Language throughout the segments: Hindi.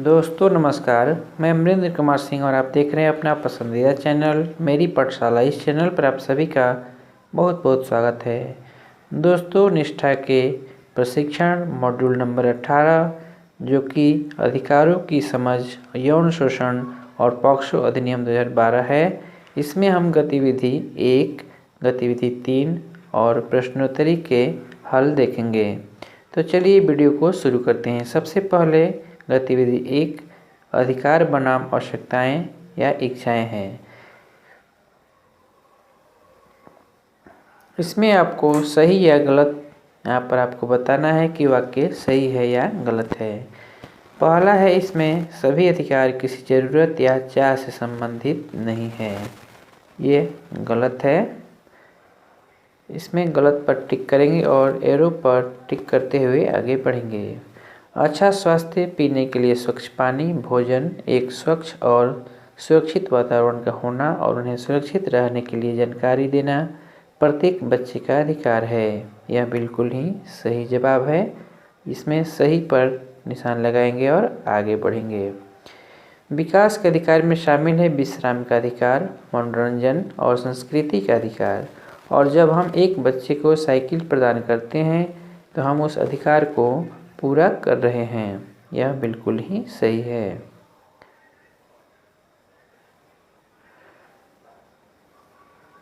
दोस्तों नमस्कार, मैं अमरिंदर कुमार सिंह और आप देख रहे हैं अपना पसंदीदा चैनल मेरी पाठशाला। इस चैनल पर आप सभी का बहुत बहुत स्वागत है। दोस्तों, निष्ठा के प्रशिक्षण मॉड्यूल नंबर 18 जो कि अधिकारों की समझ, यौन शोषण और पॉक्सो अधिनियम 2012 है, इसमें हम गतिविधि 1, गतिविधि 3 और प्रश्नोत्तरी के हल देखेंगे। तो चलिए वीडियो को शुरू करते हैं। सबसे पहले गतिविधि 1 अधिकार बनाम आवश्यकताएं या इच्छाएं हैं। इसमें आपको सही या गलत यहाँ पर आपको बताना है कि वाक्य सही है या गलत है। पहला है, इसमें सभी अधिकार किसी ज़रूरत या चाह से संबंधित नहीं है, ये गलत है। इसमें गलत पर टिक करेंगे और एरो पर टिक करते हुए आगे बढ़ेंगे। अच्छा स्वास्थ्य, पीने के लिए स्वच्छ पानी, भोजन, एक स्वच्छ और सुरक्षित वातावरण का होना और उन्हें सुरक्षित रहने के लिए जानकारी देना प्रत्येक बच्चे का अधिकार है। यह बिल्कुल ही सही जवाब है। इसमें सही पर निशान लगाएंगे और आगे बढ़ेंगे। विकास के अधिकार में शामिल है विश्राम का अधिकार, मनोरंजन और संस्कृति का अधिकार। और जब हम एक बच्चे को साइकिल प्रदान करते हैं तो हम उस अधिकार को पूरा कर रहे हैं। यह बिल्कुल ही सही है।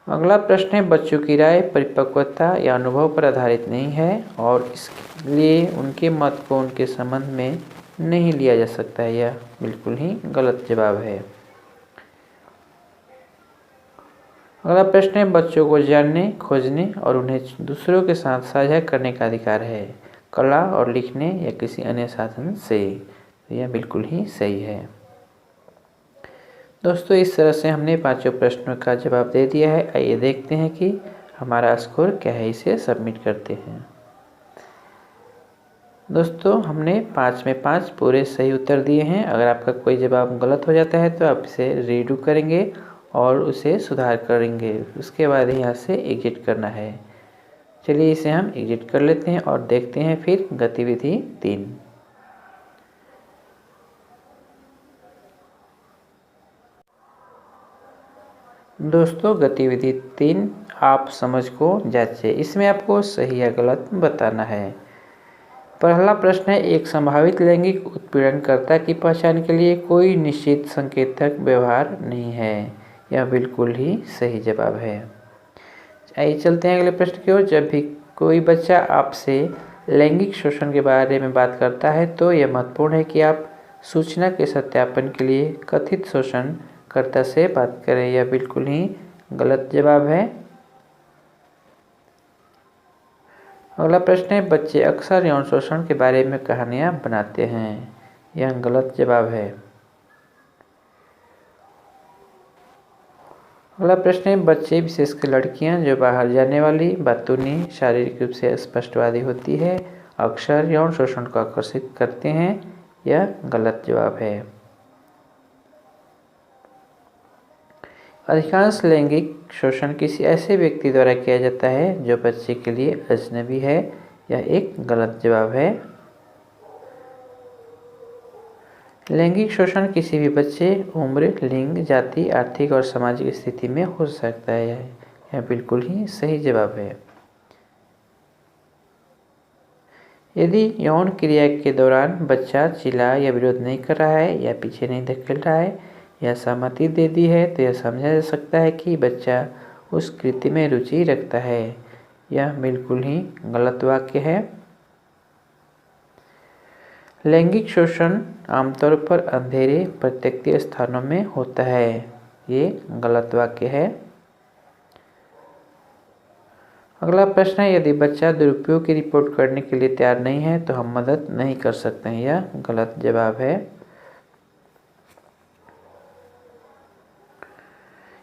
अगला प्रश्न है, बच्चों की राय परिपक्वता या अनुभव पर आधारित नहीं है और इसलिए उनके मत को उनके संबंध में नहीं लिया जा सकता है। यह बिल्कुल ही गलत जवाब है। अगला प्रश्न है, बच्चों को जानने, खोजने और उन्हें दूसरों के साथ साझा करने का अधिकार है, कला और लिखने या किसी अन्य साधन से। यह बिल्कुल ही सही है। दोस्तों, इस तरह से हमने पांचों प्रश्नों का जवाब दे दिया है। आइए देखते हैं कि हमारा स्कोर क्या है। इसे सबमिट करते हैं। दोस्तों, हमने 5 में 5 पूरे सही उत्तर दिए हैं। अगर आपका कोई जवाब गलत हो जाता है तो आप इसे रीडू करेंगे और उसे सुधार करेंगे। उसके बाद यहाँ से एग्जिट करना है। चलिए इसे हम एग्जिट कर लेते हैं और देखते हैं फिर गतिविधि 3। दोस्तों, गतिविधि 3 आप समझ को जांचें। इसमें आपको सही या गलत बताना है। पहला प्रश्न है, एक संभावित लैंगिक उत्पीड़नकर्ता की पहचान के लिए कोई निश्चित संकेतक व्यवहार नहीं है। यह बिल्कुल ही सही जवाब है। आइए चलते हैं अगले प्रश्न की ओर। जब भी कोई बच्चा आपसे लैंगिक शोषण के बारे में बात करता है तो यह महत्वपूर्ण है कि आप सूचना के सत्यापन के लिए कथित शोषणकर्ता से बात करें। यह बिल्कुल ही गलत जवाब है। अगला प्रश्न है, बच्चे अक्सर यौन शोषण के बारे में कहानियाँ बनाते हैं। यह गलत जवाब है। अगला प्रश्न है, बच्चे विशेषकर लड़कियां जो बाहर जाने वाली, बातूनी, शारीरिक रूप से स्पष्टवादी होती है, अक्सर यौन शोषण को आकर्षित करते हैं। यह गलत जवाब है। अधिकांश लैंगिक शोषण किसी ऐसे व्यक्ति द्वारा किया जाता है जो बच्चे के लिए अजनबी है। यह एक गलत जवाब है। लैंगिक शोषण किसी भी बच्चे, उम्र, लिंग, जाति, आर्थिक और सामाजिक स्थिति में हो सकता है। यह बिल्कुल ही सही जवाब है। यदि यौन क्रिया के दौरान बच्चा चिल्ला या विरोध नहीं कर रहा है या पीछे नहीं धकेल रहा है या सहमति दे दी है तो यह समझा जा सकता है कि बच्चा उस कृत्य में रुचि रखता है। यह बिल्कुल ही गलत वाक्य है। लैंगिक शोषण आमतौर पर अंधेरे प्रत्यक्ष स्थानों में होता है। ये गलत वाक्य है। अगला प्रश्न है, यदि बच्चा दुरुपयोग की रिपोर्ट करने के लिए तैयार नहीं है तो हम मदद नहीं कर सकते हैं। यह गलत जवाब है।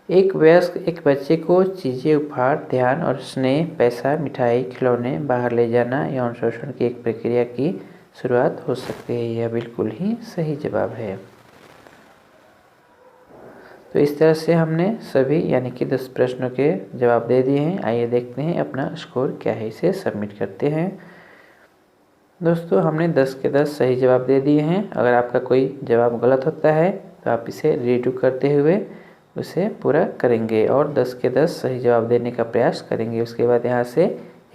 एक वयस्क एक बच्चे को चीज़ें, उपहार, ध्यान और स्नेह, पैसा, मिठाई, खिलौने बाहर ले जाना यौन शोषण की एक प्रक्रिया की शुरुआत हो सकती है। यह बिल्कुल ही सही जवाब है। तो इस तरह से हमने सभी यानी कि 10 प्रश्नों के जवाब दे दिए हैं। आइए देखते हैं अपना स्कोर क्या है। इसे सबमिट करते हैं। दोस्तों हमने 10 के 10 सही जवाब दे दिए हैं। अगर आपका कोई जवाब गलत होता है तो आप इसे रीडू करते हुए उसे पूरा करेंगे और 10 के 10 सही जवाब देने का प्रयास करेंगे। उसके बाद यहाँ से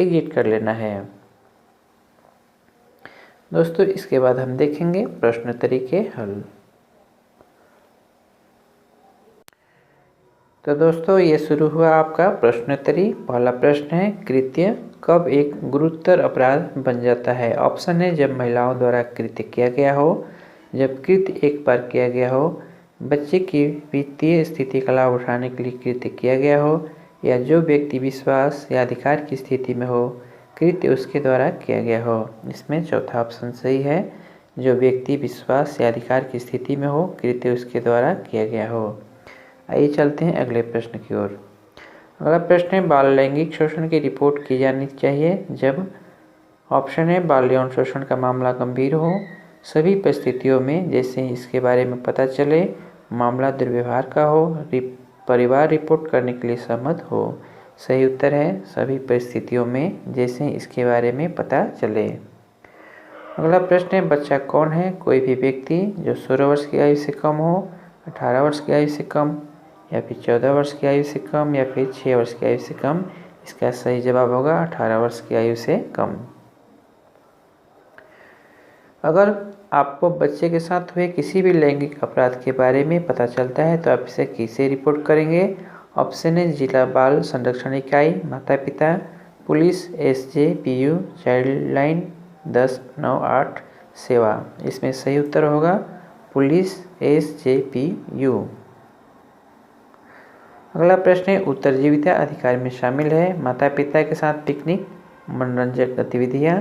एग्जिट कर लेना है। दोस्तों इसके बाद हम देखेंगे प्रश्नोत्तरी के हल। तो दोस्तों ये शुरू हुआ आपका प्रश्नोत्तरी। पहला प्रश्न है, कृत्य कब एक गुरुतर अपराध बन जाता है? ऑप्शन है, जब महिलाओं द्वारा कृत्य किया गया हो, जब कृत्य एक बार किया गया हो, बच्चे की वित्तीय स्थिति का लाभ उठाने के लिए कृत्य किया गया हो, या जो व्यक्ति विश्वास या अधिकार की स्थिति में हो, कृत्य उसके द्वारा किया गया हो। इसमें चौथा ऑप्शन सही है, जो व्यक्ति विश्वास या अधिकार की स्थिति में हो, कृत्य उसके द्वारा किया गया हो। आइए चलते हैं अगले प्रश्न की ओर। अगला प्रश्न है, बाल लैंगिक शोषण की रिपोर्ट की जानी चाहिए जब। ऑप्शन है, बाल यौन शोषण का मामला गंभीर हो, सभी परिस्थितियों में जैसे ही इसके बारे में पता चले, मामला दुर्व्यवहार का हो, परिवार रिपोर्ट करने के लिए सहमत हो। सही उत्तर है, सभी परिस्थितियों में जैसे ही इसके बारे में पता चले। अगला प्रश्न है, बच्चा कौन है? कोई भी व्यक्ति जो 16 वर्ष की आयु से कम हो, 18 वर्ष की आयु से कम, या फिर 14 वर्ष की आयु से कम, या फिर 6 वर्ष की आयु से कम। इसका सही जवाब होगा 18 वर्ष की आयु से कम। अगर आपको बच्चे के साथ हुए किसी भी लैंगिक अपराध के बारे में पता चलता है तो आप इसे किसे रिपोर्ट करेंगे? ऑप्शन है, जिला बाल संरक्षण इकाई, माता पिता, पुलिस, SJPU, चाइल्ड लाइन 1098 सेवा। इसमें सही उत्तर होगा पुलिस, SJPU। अगला प्रश्न है, उत्तरजीविता अधिकार में शामिल है माता पिता के साथ पिकनिक, मनोरंजक गतिविधियाँ,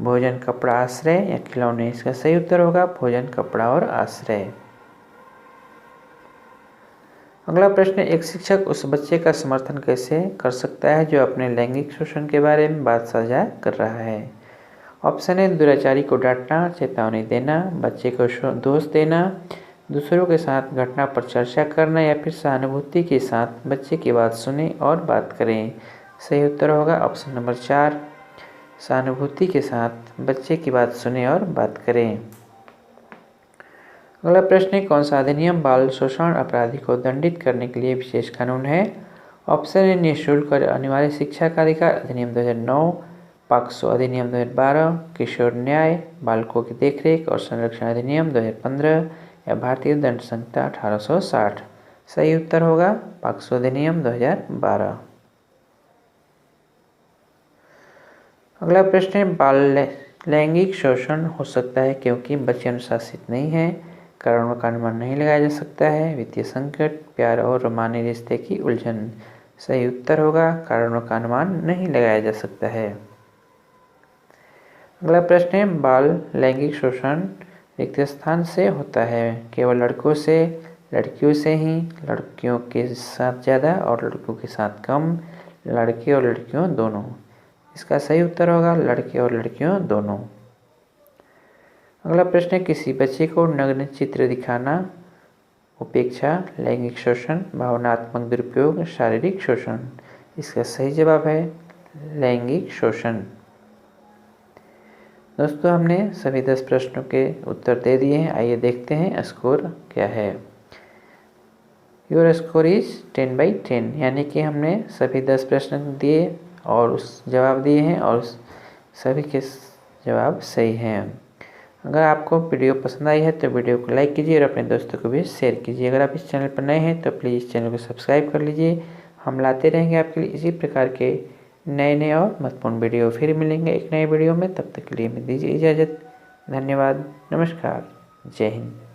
भोजन, कपड़ा, आश्रय या खिलौने। इसका सही उत्तर होगा भोजन, कपड़ा और आश्रय। अगला प्रश्न, एक शिक्षक उस बच्चे का समर्थन कैसे कर सकता है जो अपने लैंगिक शोषण के बारे में बात साझा कर रहा है? ऑप्शन है, दुराचारी को डांटना, चेतावनी देना, बच्चे को दोष देना, दूसरों के साथ घटना पर चर्चा करना, या फिर सहानुभूति के साथ बच्चे की बात सुने और बात करें। सही उत्तर होगा ऑप्शन नंबर 4, सहानुभूति के साथ बच्चे की बात सुने और बात करें। अगला प्रश्न है, कौन सा अधिनियम बाल शोषण अपराधी को दंडित करने के लिए विशेष कानून है? ऑप्शन है, निःशुल्क और अनिवार्य शिक्षा का अधिकार अधिनियम 2009, पॉक्सो अधिनियम 2012, किशोर न्याय, बालकों की देखरेख और संरक्षण अधिनियम 2015, या भारतीय दंड संहिता 1860। सही उत्तर होगा पॉक्सो अधिनियम 2012। अगला प्रश्न है, बाल लैंगिक शोषण हो सकता है क्योंकि बच्चे अनुशासित नहीं हैं, कारणों का अनुमान नहीं लगाया जा सकता है, वित्तीय संकट, प्यार और रोमानी रिश्ते की उलझन। सही उत्तर होगा कारणों का अनुमान नहीं लगाया जा सकता है। अगला प्रश्न है, बाल लैंगिक शोषण रिक्त स्थान से होता है केवल लड़कों से, लड़कियों से ही, लड़कियों के साथ ज़्यादा और लड़कों के साथ कम, लड़के और लड़कियों दोनों। इसका सही उत्तर होगा लड़के और लड़कियों दोनों। अगला प्रश्न है, किसी बच्चे को नग्न चित्र दिखाना, उपेक्षा, लैंगिक शोषण, भावनात्मक दुरुपयोग, शारीरिक शोषण। इसका सही जवाब है लैंगिक शोषण। दोस्तों हमने सभी 10 प्रश्नों के उत्तर दे दिए हैं। आइए देखते हैं स्कोर क्या है। योर स्कोर इज 10/10, यानी कि हमने सभी 10 प्रश्न दिए और उस जवाब दिए हैं और सभी के जवाब सही हैं। अगर आपको वीडियो पसंद आई है तो वीडियो को लाइक कीजिए और अपने दोस्तों को भी शेयर कीजिए। अगर आप इस चैनल पर नए हैं तो प्लीज़ चैनल को सब्सक्राइब कर लीजिए। हम लाते रहेंगे आपके लिए इसी प्रकार के नए और महत्वपूर्ण वीडियो। फिर मिलेंगे एक नए वीडियो में, तब तक के लिए मैं दीजिए इजाज़त। धन्यवाद, नमस्कार, जय हिंद।